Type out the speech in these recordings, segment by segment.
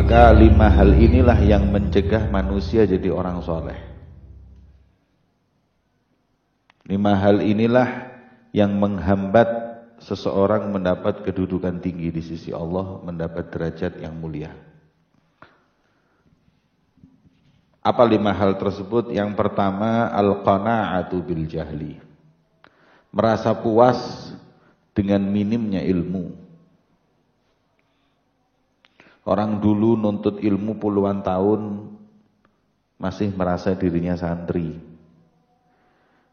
Maka 5 hal inilah yang mencegah manusia jadi orang soleh. 5 hal inilah yang menghambat seseorang mendapat kedudukan tinggi di sisi Allah, mendapat derajat yang mulia. Apa 5 hal tersebut? Yang pertama, al-qana'atu bil jahli. Merasa puas dengan minimnya ilmu. Orang dulu nuntut ilmu puluhan tahun masih merasa dirinya santri.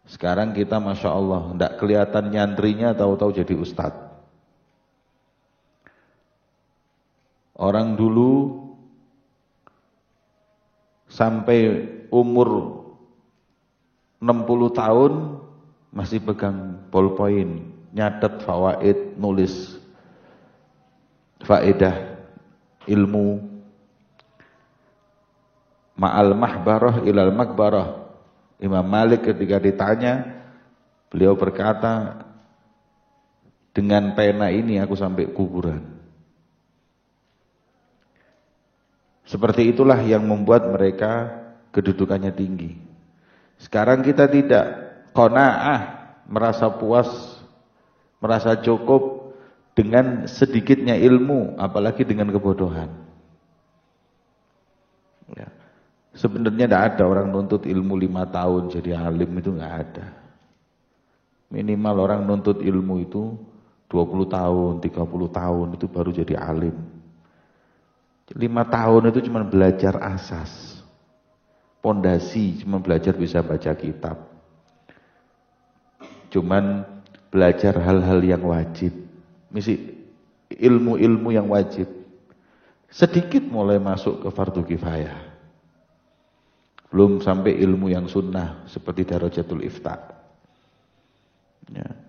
Sekarang kita Masya Allah, tidak kelihatan nyantrinya, tahu-tahu jadi ustadz. Orang dulu sampai umur 60 tahun masih pegang ballpoint, nyatet fawaid, nulis faedah ilmu. Ma'al mahbarah ilal makbarah. Imam Malik ketika ditanya, beliau berkata, dengan pena ini aku sampai kuburan. Seperti itulah yang membuat mereka kedudukannya tinggi. Sekarang kita tidak, qanaah, merasa puas, merasa cukup dengan sedikitnya ilmu, apalagi dengan kebodohan. Ya. Sebenarnya tidak ada orang nuntut ilmu 5 tahun jadi alim, itu nggak ada. Minimal orang nuntut ilmu itu 20 tahun, 30 tahun itu baru jadi alim. 5 tahun itu cuma belajar asas, pondasi, cuma belajar bisa baca kitab, cuman belajar hal-hal yang wajib, misi ilmu-ilmu yang wajib, sedikit mulai masuk ke fardu kifayah, belum sampai ilmu yang sunnah seperti darajatul ifta. Ya.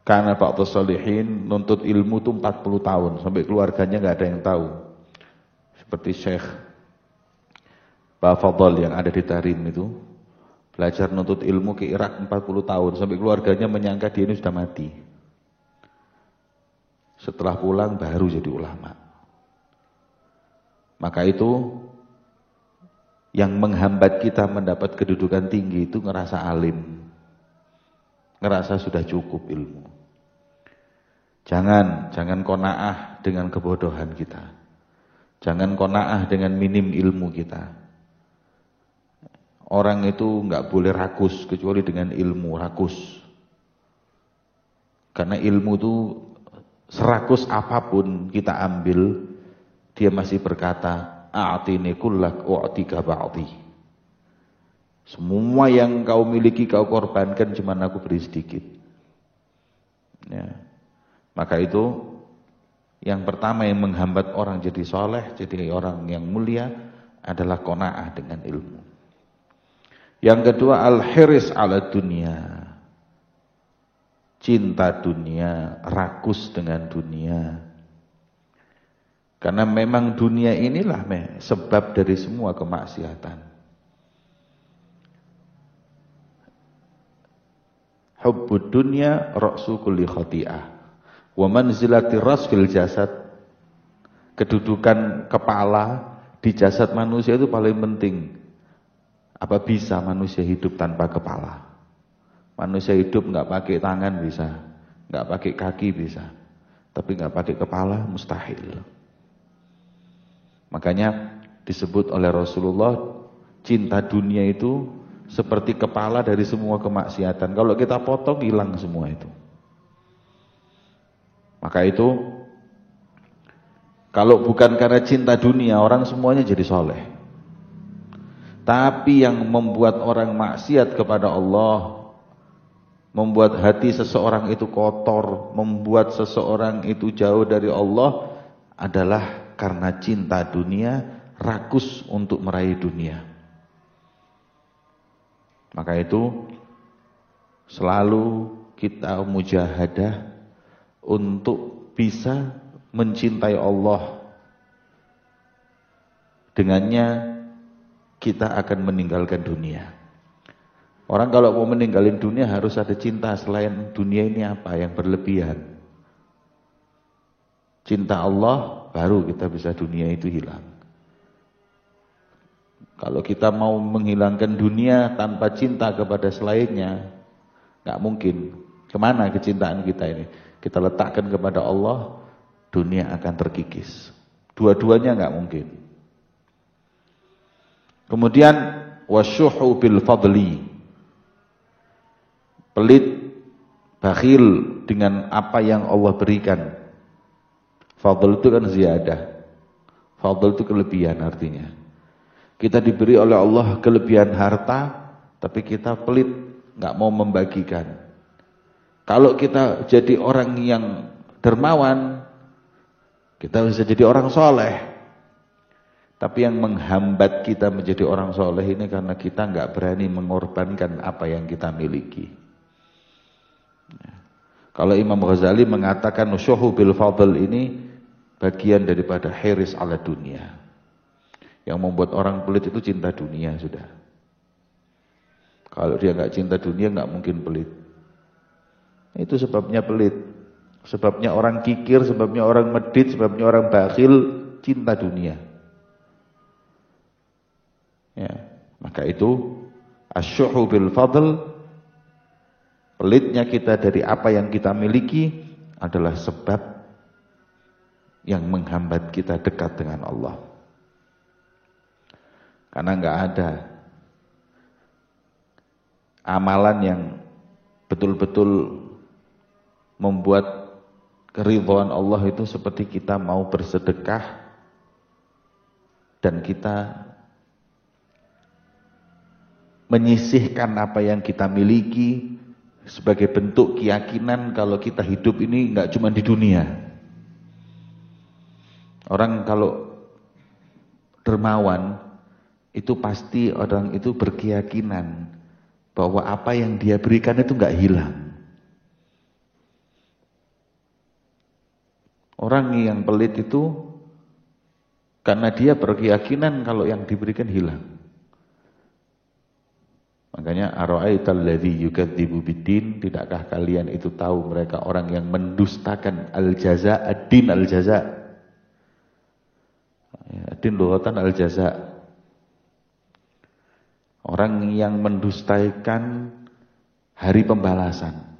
Karena Pak Sholihin nuntut ilmu itu 40 tahun, sampai keluarganya nggak ada yang tahu. Seperti Syekh Pak Fadl yang ada di Tarim itu, belajar nuntut ilmu ke Irak 40 tahun, sampai keluarganya menyangka dia ini sudah mati. Setelah pulang baru jadi ulama. Maka itu yang menghambat kita mendapat kedudukan tinggi itu ngerasa alim, ngerasa sudah cukup ilmu. Jangan qanaah dengan kebodohan kita. Jangan qanaah dengan minim ilmu kita. Orang itu nggak boleh rakus kecuali dengan ilmu, rakus. Karena ilmu itu serakus apapun kita ambil, dia masih berkata, a'tini kullak u'tika ba'di. Semua yang kau miliki kau korbankan, cuman aku beri sedikit. Ya. Maka itu yang pertama yang menghambat orang jadi soleh, jadi orang yang mulia adalah qanaah dengan ilmu. Yang kedua, al-hiris ala dunia. Cinta dunia, rakus dengan dunia. Karena memang dunia inilah sebab dari semua kemaksiatan. Hubbud dunya ra'su kulli khati'ah. Wa manzilati ras fil jasad. Kedudukan kepala di jasad manusia itu paling penting. Apa bisa manusia hidup tanpa kepala? Manusia hidup nggak pakai tangan bisa, nggak pakai kaki bisa, tapi nggak pakai kepala mustahil. Makanya disebut oleh Rasulullah, cinta dunia itu seperti kepala dari semua kemaksiatan. Kalau kita potong hilang semua itu. Maka itu kalau bukan karena cinta dunia, orang semuanya jadi soleh. Tapi yang membuat orang maksiat kepada Allah, membuat hati seseorang itu kotor, membuat seseorang itu jauh dari Allah adalah karena cinta dunia, rakus untuk meraih dunia. Maka itu selalu kita mujahadah untuk bisa mencintai Allah. Dengannya kita akan meninggalkan dunia. Orang kalau mau meninggalin dunia harus ada cinta. Selain dunia ini apa yang berlebihan. cinta Allah, baru kita bisa dunia itu hilang. Kalau kita mau menghilangkan dunia tanpa cinta kepada selainnya, nggak mungkin. Kemana kecintaan kita ini? Kita letakkan kepada Allah, dunia akan terkikis. Dua-duanya nggak mungkin. Kemudian wasyuhu bil fadli, pelit, bakhil dengan apa yang Allah berikan. Fadl itu kan ziyadah. Fadl itu kelebihan artinya. Kita diberi oleh Allah kelebihan harta, tapi kita pelit, nggak mau membagikan. Kalau kita jadi orang yang dermawan, kita bisa jadi orang soleh. Tapi yang menghambat kita menjadi orang soleh ini karena kita nggak berani mengorbankan apa yang kita miliki. Kalau Imam Ghazali mengatakan nusyuhu bil fadl ini bagian daripada hiris ala dunia. Yang membuat orang pelit itu cinta dunia sudah. Kalau dia nggak cinta dunia nggak mungkin pelit. Itu sebabnya pelit. Sebabnya orang kikir, sebabnya orang medit, sebabnya orang bakhil, cinta dunia. Ya, maka itu asyuhu bil fadl, pelitnya kita dari apa yang kita miliki adalah sebab yang menghambat kita dekat dengan Allah. Karena nggak ada amalan yang betul-betul membuat keridhaan Allah itu seperti kita mau bersedekah dan kita menyisihkan apa yang kita miliki sebagai bentuk keyakinan kalau kita hidup ini nggak cuma di dunia. Orang kalau dermawan itu pasti orang itu berkeyakinan bahwa apa yang dia berikan itu nggak hilang. Orang yang pelit itu karena dia berkeyakinan kalau yang diberikan hilang. Makanya ara'aital ladzi yukadzibu biddin, tidakkah kalian itu tahu mereka orang yang mendustakan al-jaza, ad-din al-jaza. Ad-din lughatan al-jaza. Orang yang mendustaikan hari pembalasan.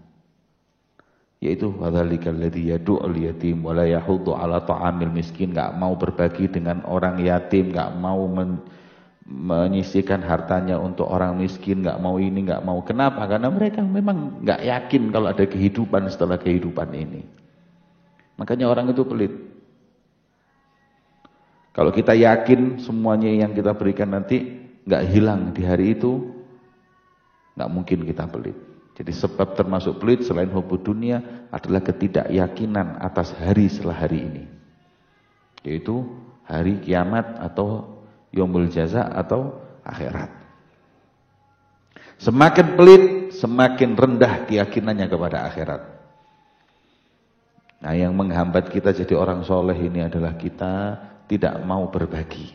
Yaitu wadzalikal ladzi yad'ul yatim wa la yahuddu 'ala ta'amil miskin, enggak mau berbagi dengan orang yatim, enggak mau menyisihkan hartanya untuk orang miskin, enggak mau ini, enggak mau. Kenapa? Karena mereka memang enggak yakin kalau ada kehidupan setelah kehidupan ini. Makanya orang itu pelit. Kalau kita yakin semuanya yang kita berikan nanti enggak hilang di hari itu, enggak mungkin kita pelit. Jadi sebab termasuk pelit selain hubud dunia adalah ketidakyakinan atas hari setelah hari ini. Yaitu hari kiamat atau yaumul jaza atau akhirat. Semakin pelit, semakin rendah keyakinannya kepada akhirat. Nah, yang menghambat kita jadi orang soleh ini adalah kita tidak mau berbagi.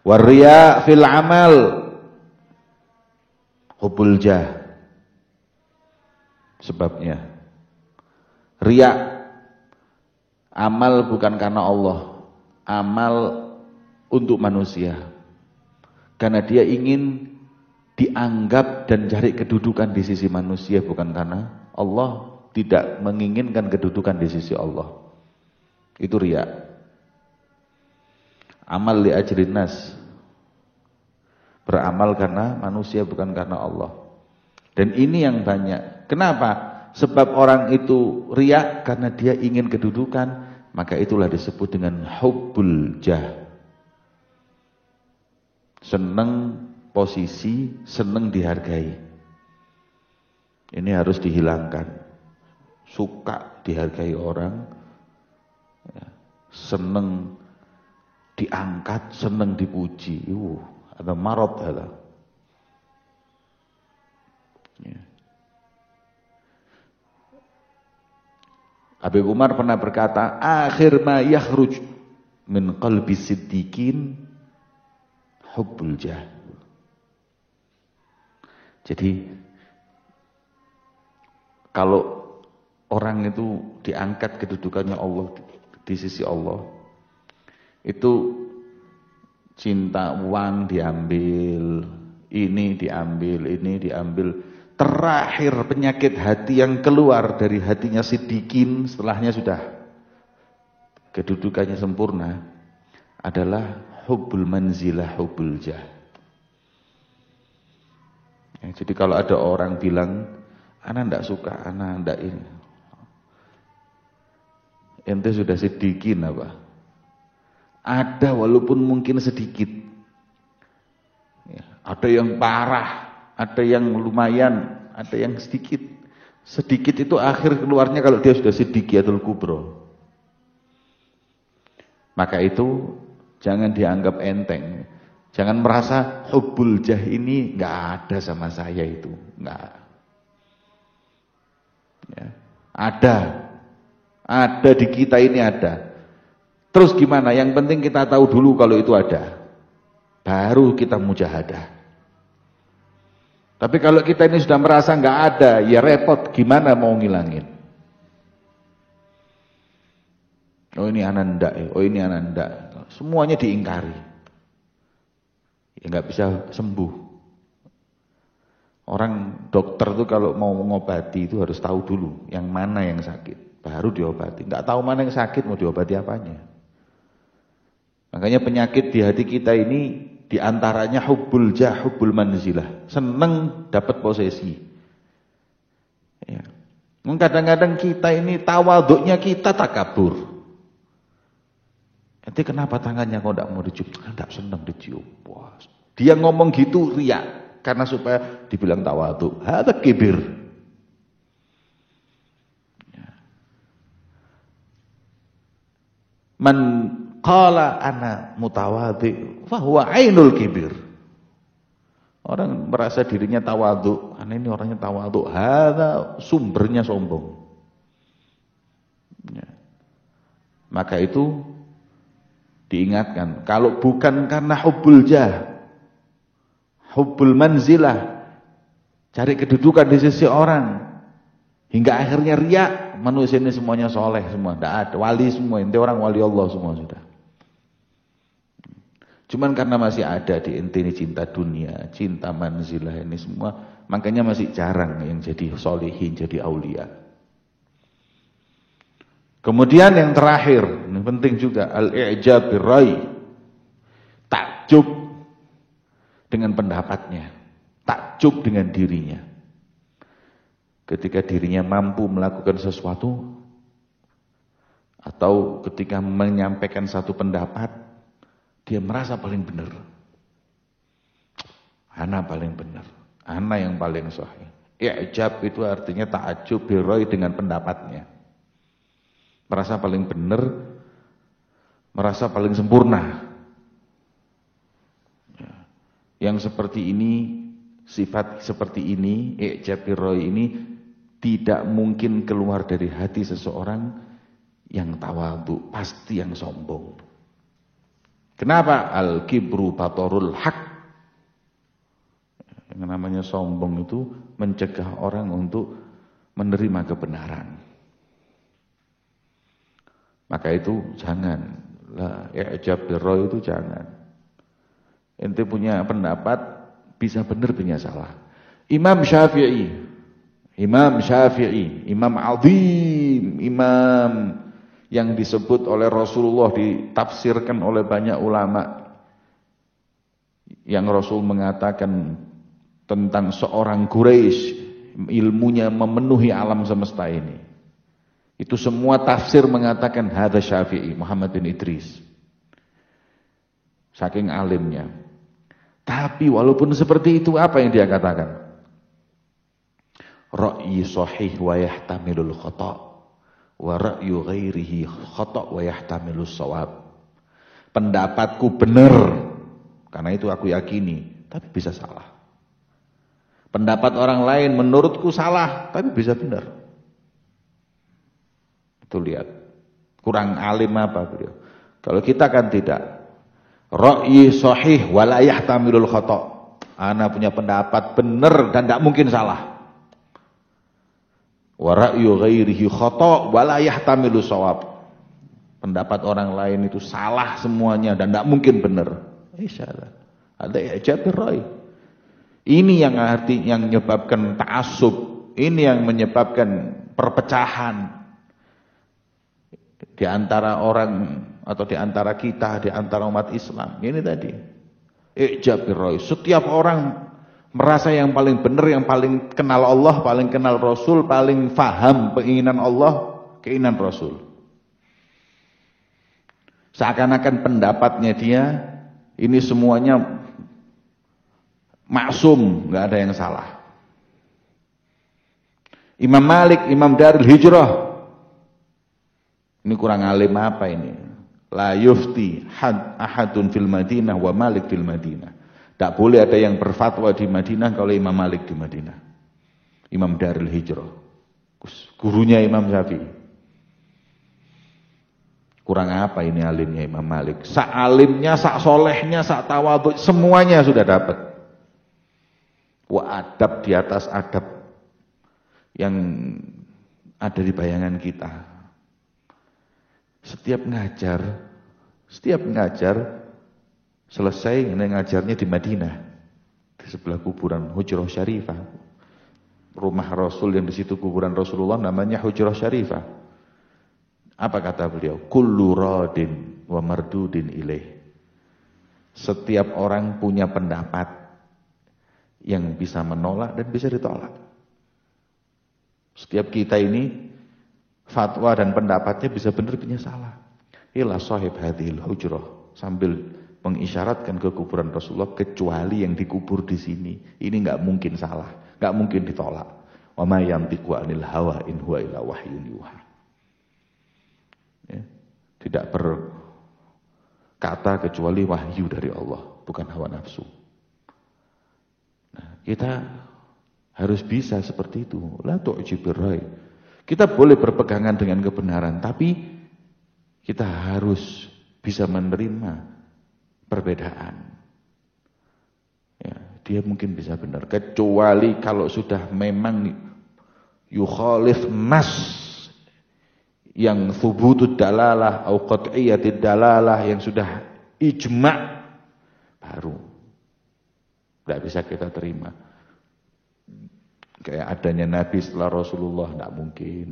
Warriya fil amal, hubul jah. Sebabnya riya, amal bukan karena Allah, amal untuk manusia, karena dia ingin dianggap dan cari kedudukan di sisi manusia, bukan karena Allah tidak menginginkan kedudukan di sisi Allah. Itu riya. Amal li ajrin nas, beramal karena manusia bukan karena Allah. Dan ini yang banyak. Kenapa? Sebab orang itu riya karena dia ingin kedudukan, maka itulah disebut dengan hubbul jah. Senang posisi, senang dihargai. Ini harus dihilangkan. Suka dihargai orang, senang diangkat, senang dipuji. Ada marot ada. Habib Umar pernah berkata, akhir ma yakhruj min qalbi siddiqin hubbul jah. Jadi kalau orang itu diangkat kedudukannya Allah di sisi Allah, itu cinta uang diambil, ini diambil. Terakhir penyakit hati yang keluar dari hatinya Siddiqin setelahnya sudah kedudukannya sempurna adalah hubbul manzilah, hubbul jah. Ya, jadi kalau ada orang bilang, ana ndak suka, ana ndak ini, ente sudah Siddiqin apa? Ada walaupun mungkin sedikit. Ya, ada yang parah, ada yang lumayan, ada yang sedikit. Sedikit itu akhir keluarnya kalau dia sudah Siddiqiyatul Kubra. Maka itu jangan dianggap enteng. Jangan merasa hubbul jah ini nggak ada sama saya itu, nggak. Ya, ada di kita ini ada. Terus gimana? Yang penting kita tahu dulu kalau itu ada. Baru kita mujahadah. Tapi kalau kita ini sudah merasa nggak ada, ya repot. Gimana mau ngilangin? Oh ini ananda, oh ini ananda. Semuanya diingkari. Ya nggak bisa sembuh. Orang dokter tuh kalau mau mengobati itu harus tahu dulu yang mana yang sakit, baru diobati. Nggak tahu mana yang sakit mau diobati apanya. Makanya penyakit di hati kita ini diantaranya hubbul jah, hubbul manzilah. Seneng dapat posesi. Ya. Kadang-kadang kita ini tawaduknya kita takabur. Nanti kenapa tangannya kok tidak mau dicium? Tidak senang dicium. Wah. Dia ngomong gitu riak karena supaya dibilang tawaduk. Hada kibir. Ya. Man qala ana mutawadhi fahuwa ainul kibir. Orang merasa dirinya tawadhu, ini orangnya tawadhu, hadza sumbernya sombong. Ya. Maka itu diingatkan, kalau bukan karena hubbul jah, hubbul manzilah, cari kedudukan di sisi orang, hingga akhirnya riya, manusia ini semuanya soleh semua, tidak ada wali semua, inti orang wali Allah semua sudah. Cuman karena masih ada di inti ini cinta dunia, cinta manzilah ini semua, makanya masih jarang yang jadi solihin, jadi aulia. Kemudian yang terakhir, ini penting juga, al-i'jab birrai, takjub dengan pendapatnya, takjub dengan dirinya. Ketika dirinya mampu melakukan sesuatu, atau ketika menyampaikan satu pendapat, dia merasa paling benar. Ana paling benar. Ana yang paling sahih. I'jab itu artinya ta'ajjub birrai dengan pendapatnya. Merasa paling benar, merasa paling sempurna. Yang seperti ini, sifat seperti ini, i'jab birrai ini tidak mungkin keluar dari hati seseorang yang tawadhu, pasti yang sombong. Kenapa? Al-kibru batorul haq. Yang namanya sombong itu mencegah orang untuk menerima kebenaran. Maka itu jangan. I'jab birrai itu jangan. Ente punya pendapat, bisa benar, bisa salah. Imam Syafi'i, Imam azim, imam yang disebut oleh Rasulullah, ditafsirkan oleh banyak ulama, yang Rasul mengatakan tentang seorang Quraisy, ilmunya memenuhi alam semesta ini. Itu semua tafsir mengatakan hadza Syafi'i, Muhammad bin Idris. Saking alimnya. Tapi walaupun seperti itu, apa yang dia katakan? Ra'yi sahih wa yahtamilul khata'. Wa ra'yu ghairihi khata' wa yahtamilus shawab. Pendapatku benar, karena itu aku yakini, tapi bisa salah. Pendapat orang lain menurutku salah, tapi bisa benar. Itu lihat, kurang alim apa beliau. Kalau kita kan tidak. Ra'yi sahih wa la yahtamilul khata'. Ana punya pendapat benar dan tidak mungkin salah. Wa ra'yu ghairihi khata' wa la yahtamilu shawab. Pendapat orang lain itu salah semuanya dan tidak mungkin benar. Insyaallah. Ada i'jabir rai. Ini yang menyebabkan ta'assub, ini yang menyebabkan perpecahan di antara orang atau di antara kita, di antara umat Islam. Ini tadi. I'jabir rai. Setiap orang merasa yang paling benar, yang paling kenal Allah, paling kenal Rasul, paling faham keinginan Allah, keinginan Rasul. Seakan-akan pendapatnya dia ini semuanya maksum, nggak ada yang salah. Imam Malik, Imam Darul Hijrah, ini kurang alim apa ini? La yufti ahadun fil Madinah wa Malik fil Madinah. Tak boleh ada yang berfatwa di Madinah kalau Imam Malik di Madinah. Imam Darul Hijrah, gurunya Imam Syafi'i. Kurang apa ini alimnya Imam Malik? Sak alimnya, sak solehnya, sak tawadhu, semuanya sudah dapat. Wa adab di atas adab yang ada di bayangan kita. Setiap ngajar selesai ngajarnya di Madinah, di sebelah kuburan Hujrah Syarifah. Rumah Rasul yang di situ kuburan Rasulullah namanya Hujrah Syarifah. Apa kata beliau? Kullu radin wa mardudin ilaih. Setiap orang punya pendapat yang bisa menolak dan bisa ditolak. Setiap kita ini fatwa dan pendapatnya bisa benar bisa salah. Ila sahib hadhil hujrah, sambil mengisyaratkan ke kuburan Rasulullah, kecuali yang dikubur di sini. Ini enggak mungkin salah, enggak mungkin ditolak. Wa ma yantiqu anil hawa in huwa illa wahyun yuha. Ya, tidak berkata kecuali wahyu dari Allah, bukan hawa nafsu. Nah, kita harus bisa seperti itu. La tu'jibir rai. Kita boleh berpegangan dengan kebenaran, tapi kita harus bisa menerima perbedaan. Ya, dia mungkin bisa benar, kecuali kalau sudah memang yukhalif nas yang thubutud dalalah atau qat'iyatid dalalah, yang sudah ijma', baru tidak bisa kita terima. Kayak adanya Nabi setelah Rasulullah, tidak mungkin.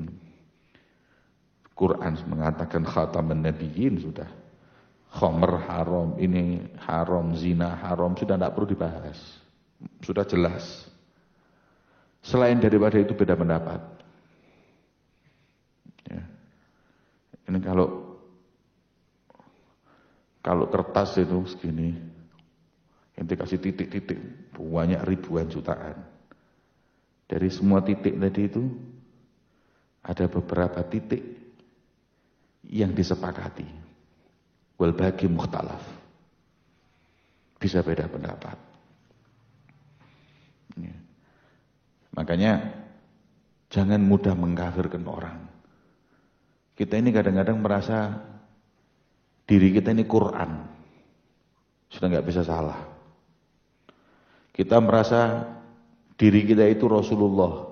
Quran mengatakan khataman nabiyyin, sudah. Khamr haram, ini haram, zina haram, sudah tidak perlu dibahas. Sudah jelas. Selain daripada itu beda pendapat. Ya. Ini kalau kertas itu segini, yang dikasih titik-titik, banyak ribuan jutaan. Dari semua titik tadi itu, ada beberapa titik yang disepakati. Wal baqi mukhtalaf. Bisa beda pendapat. Ya. Makanya jangan mudah mengkafirkan orang. Kita ini kadang-kadang merasa diri kita ini Quran. Sudah nggak bisa salah. Kita merasa diri kita itu Rasulullah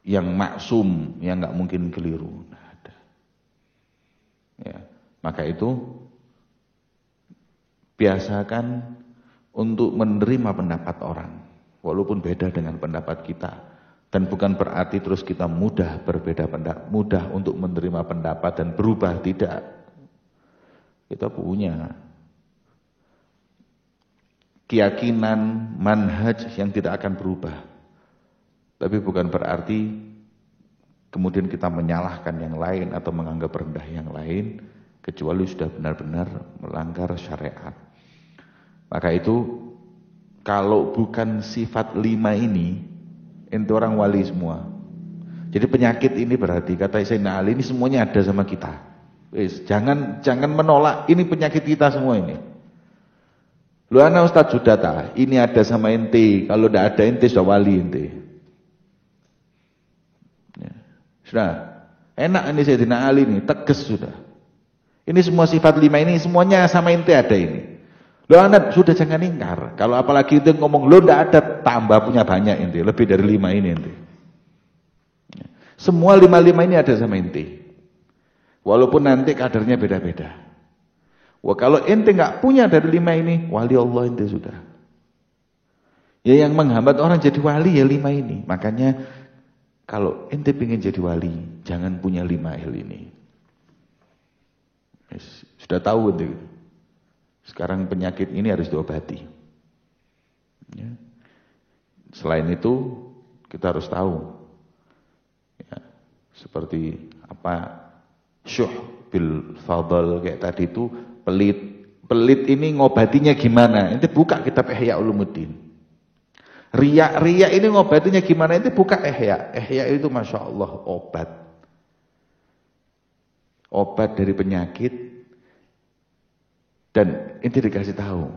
yang maksum, yang nggak mungkin keliru. Nah, ada. Ya. Maka itu biasakan untuk menerima pendapat orang, walaupun beda dengan pendapat kita. Dan bukan berarti terus kita mudah berbeda pendapat, mudah untuk menerima pendapat dan berubah, tidak. Kita punya keyakinan, manhaj yang tidak akan berubah. Tapi bukan berarti kemudian kita menyalahkan yang lain atau menganggap rendah yang lain, kecuali sudah benar-benar melanggar syariat. Maka itu kalau bukan sifat 5 ini, ente orang wali semua. Jadi penyakit ini berarti, kata Sayyidina Ali, ini semuanya ada sama kita. Jangan menolak, ini penyakit kita semua ini. Lu ana Ustaz sudah tak, ini ada sama ente, kalau tidak ada ente sudah wali ente. Ya. Sudah, enak ini Sayyidina Ali ini, tegas sudah. Ini semua sifat 5 ini semuanya sama ente ada ini. Lo anak sudah jangan ingkar. Kalau apalagi itu ngomong lo ndak ada, tambah punya banyak ente, lebih dari 5 ini ente. Ya. Semua 5 ini ada sama ente. Walaupun nanti kadarnya beda-beda. Wah, kalau ente nggak punya dari 5 ini, wali Allah ente sudah. Ya yang menghambat orang jadi wali ya 5 ini. Makanya kalau ente pengen jadi wali, jangan punya 5 hal ini. Sudah tahu ente. Sekarang penyakit ini harus diobati. Ya. Selain itu, kita harus tahu. Ya, seperti apa syuh bil fadl kayak tadi itu pelit. Pelit ini ngobatinya gimana? Ente buka kitab Ihya Ulumuddin. Riya ini ngobatinya gimana? Ente buka Ihya. Ihya itu Masya Allah obat. Obat dari penyakit. Dan ente dikasih tahu.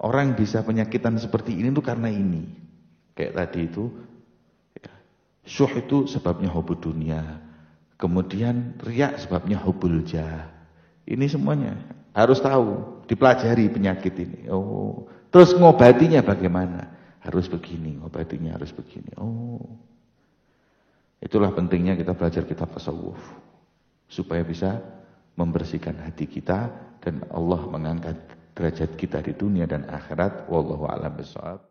Orang bisa penyakitan seperti ini tuh karena ini. Kayak tadi itu. Ya, syuh itu sebabnya hubud dunia. Kemudian riya sebabnya hubul jah. Ini semuanya harus tahu, dipelajari penyakit ini. Oh, terus ngobatinya bagaimana? Harus begini, ngobatinya harus begini. Oh, itulah pentingnya kita belajar kitab tasawuf supaya bisa membersihkan hati kita dan Allah mengangkat derajat kita di dunia dan akhirat. Wallahu a'lam bishawab.